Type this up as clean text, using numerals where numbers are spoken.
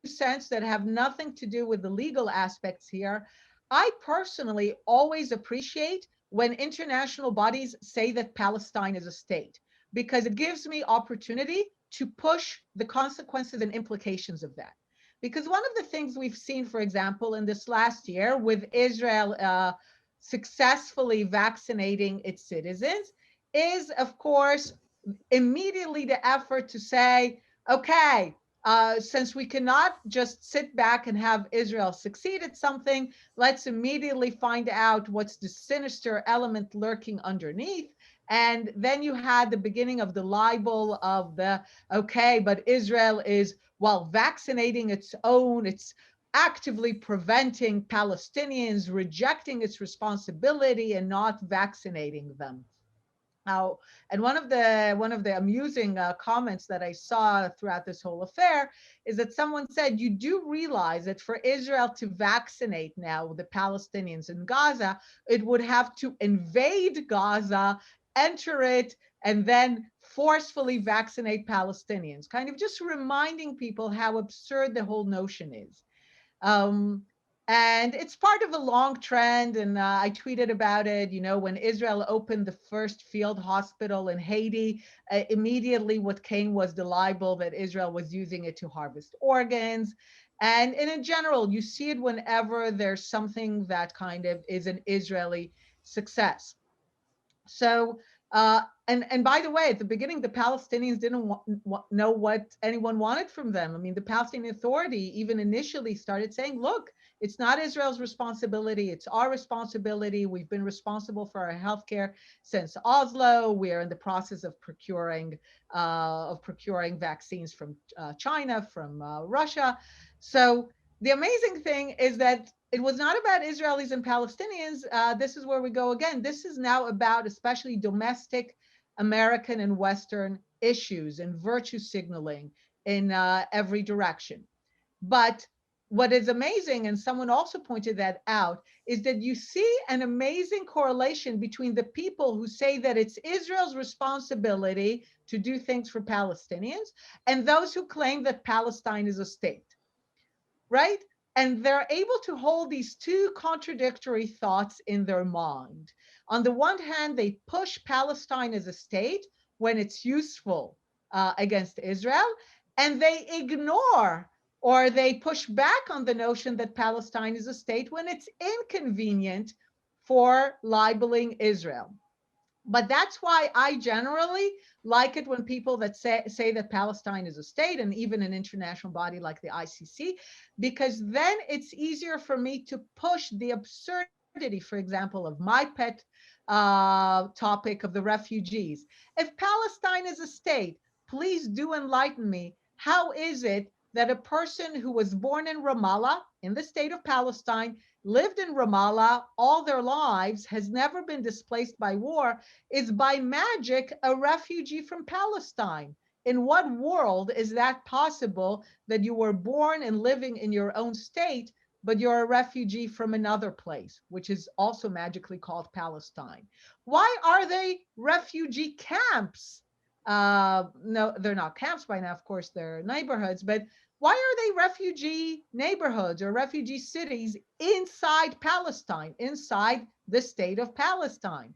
cents that have nothing to do with the legal aspects here. I personally always appreciate when international bodies say that Palestine is a state, because it gives me opportunity to push the consequences and implications of that. Because one of the things we've seen, for example, in this last year with Israel successfully vaccinating its citizens is, of course, immediately the effort to say, okay, since we cannot just sit back and have Israel succeed at something, let's immediately find out what's the sinister element lurking underneath. And then you had the beginning of the libel of the, okay, but Israel is, while vaccinating its own, it's actively preventing Palestinians, rejecting its responsibility and not vaccinating them. Now, and one of the amusing comments that I saw throughout this whole affair is that someone said, "You do realize that for Israel to vaccinate now the Palestinians in Gaza, it would have to invade Gaza, enter it, and then forcefully vaccinate Palestinians." Kind of just reminding people how absurd the whole notion is. Um, and it's part of a long trend. And I tweeted about it, when Israel opened the first field hospital in Haiti, immediately what came was the libel that Israel was using it to harvest organs. And in general, you see it whenever there's something that kind of is an Israeli success. So, and by the way, at the beginning, the Palestinians didn't know what anyone wanted from them. I mean, the Palestinian Authority even initially started saying, look, it's not Israel's responsibility, it's our responsibility. We've been responsible for our healthcare since Oslo. We are in the process of procuring vaccines from China, from Russia. So the amazing thing is that it was not about Israelis and Palestinians. This is where we go again. This is now about especially domestic American and Western issues and virtue signaling in every direction. But what is amazing, and someone also pointed that out, is that you see an amazing correlation between the people who say that it's Israel's responsibility to do things for Palestinians and those who claim that Palestine is a state, right? And they're able to hold these two contradictory thoughts in their mind. On the one hand, they push Palestine as a state when it's useful against Israel, and they ignore or they push back on the notion that Palestine is a state when it's inconvenient for libeling Israel. But that's why I generally like it when people that say that Palestine is a state, and even an international body like the ICC, because then it's easier for me to push the absurdity, for example, of my pet topic of the refugees. If Palestine is a state, please do enlighten me. How is it that a person who was born in Ramallah, in the state of Palestine, lived in Ramallah all their lives, has never been displaced by war, is by magic a refugee from Palestine? In what world is that possible, that you were born and living in your own state, but you're a refugee from another place, which is also magically called Palestine? Why are they refugee camps? No, they're not camps by now, of course, they're neighborhoods, but why are they refugee neighborhoods or refugee cities inside Palestine, inside the state of Palestine?